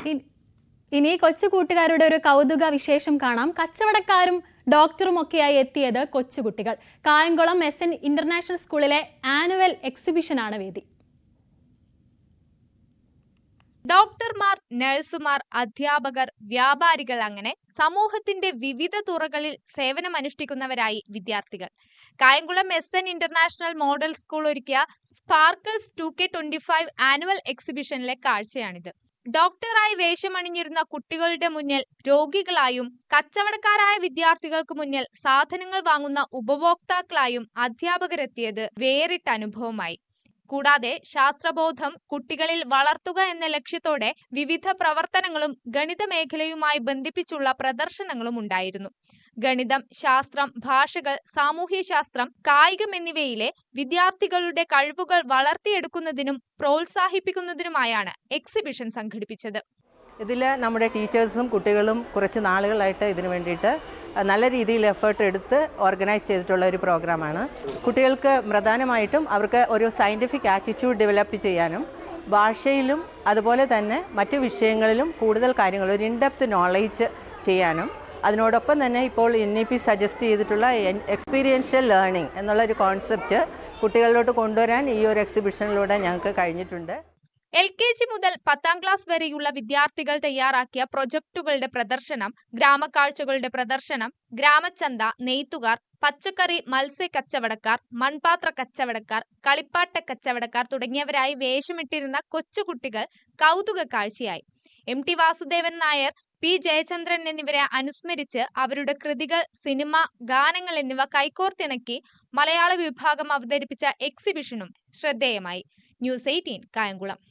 E- ഇനി കൊച്ചു കൂട്ടുകാരുടെ ഒരു കൗതുക വിശേഷം കാണാം. കച്ചവടക്കാരും ഡോക്ടറും ഒക്കെയായി എത്തിയത് കൊച്ചുകുട്ടികൾ. കായംകുളം SN ഇന്റർനാഷണൽ സ്കൂളിലെ ആനുവൽ എക്സിബിഷനാണ് വേദി. ഡോക്ടർമാർ, നഴ്സുമാർ, അധ്യാപകർ, വ്യാപാരികൾ അങ്ങനെ സമൂഹത്തിന്റെ വിവിധ തുറകളിൽ സേവനമനുഷ്ഠിക്കുന്നവരായി വിദ്യാർത്ഥികൾ. Kayamkulam SN international model school ഒരുക്കിയ സ്പാർക്കിൾസ് 2K25 ആനുവൽ എക്സിബിഷനിലെ കാഴ്ചയാണിത്. ഡോക്ടറായി വേഷമണിഞ്ഞിരുന്ന കുട്ടികളുടെ മുന്നിൽ രോഗികളായും കച്ചവടക്കാരായ വിദ്യാർത്ഥികൾക്ക് മുന്നിൽ സാധനങ്ങൾ വാങ്ങുന്ന ഉപഭോക്താക്കളായും അധ്യാപകരെത്തിയത് വേറിട്ട അനുഭവമായി. കൂടാതെ ശാസ്ത്രബോധം കുട്ടികളിൽ വളർത്തുക എന്ന ലക്ഷ്യത്തോടെ വിവിധ പ്രവർത്തനങ്ങളും ഗണിത മേഖലയുമായി ബന്ധിപ്പിച്ചുള്ള പ്രദർശനങ്ങളും ഉണ്ടായിരുന്നു. ഗണിതം, ശാസ്ത്രം, ഭാഷകൾ, സാമൂഹ്യശാസ്ത്രം, കായികം എന്നിവയിലെ വിദ്യാർത്ഥികളുടെ കഴിവുകൾ വളർത്തിയെടുക്കുന്നതിനും പ്രോത്സാഹിപ്പിക്കുന്നതിനുമായാണ് എക്സിബിഷൻ സംഘടിപ്പിച്ചത്. ഇതിൽ നമ്മുടെ ടീച്ചേഴ്സും കുട്ടികളും കുറച്ച് നാളുകളായിട്ട് ഇതിനു വേണ്ടിയിട്ട് നല്ല രീതിയിൽ എഫേർട്ട് എടുത്ത് ഓർഗനൈസ് ചെയ്തിട്ടുള്ള ഒരു പ്രോഗ്രാമാണ്. കുട്ടികൾക്ക് പ്രധാനമായിട്ടും അവർക്ക് ഒരു സയൻറ്റിഫിക് ആറ്റിറ്റ്യൂഡ് ഡെവലപ്പ് ചെയ്യാനും ഭാഷയിലും അതുപോലെ തന്നെ മറ്റു വിഷയങ്ങളിലും കൂടുതൽ കാര്യങ്ങൾ ഒരു ഇൻഡെപ്ത് നോളേജ് ചെയ്യാനും അതിനോടൊപ്പം തന്നെ ഇപ്പോൾ NEP സജസ്റ്റ് ചെയ്തിട്ടുള്ള എക്സ്പീരിയൻഷ്യൽ ലേണിംഗ് എന്നുള്ളൊരു കോൺസെപ്റ്റ് കുട്ടികളിലോട്ട് കൊണ്ടുവരാൻ ഈ ഒരു എക്സിബിഷനിലൂടെ ഞങ്ങൾക്ക് കഴിഞ്ഞിട്ടുണ്ട്. LKG മുതൽ 10ാം ക്ലാസ് വരെയുള്ള വിദ്യാർത്ഥികൾ തയ്യാറാക്കിയ പ്രൊജക്ടുകളുടെ പ്രദർശനം, ഗ്രാമക്കാഴ്ചകളുടെ പ്രദർശനം, ഗ്രാമച്ചന്ത, നെയ്ത്തുകാർ, പച്ചക്കറി മത്സ്യ കച്ചവടക്കാർ, മൺപാത്ര കച്ചവടക്കാർ, കളിപ്പാട്ട കച്ചവടക്കാർ തുടങ്ങിയവരായി വേഷമിട്ടിരുന്ന കൊച്ചുകുട്ടികൾ കൗതുക കാഴ്ചയായി. MT വാസുദേവൻ നായർ, P ജയചന്ദ്രൻ എന്നിവരെ അനുസ്മരിച്ച് അവരുടെ കൃതികൾ, സിനിമ, ഗാനങ്ങൾ എന്നിവ കൈകോർത്തിണക്കി മലയാള വിഭാഗം അവതരിപ്പിച്ച എക്സിബിഷനും ശ്രദ്ധേയമായി. News 18 കായംകുളം.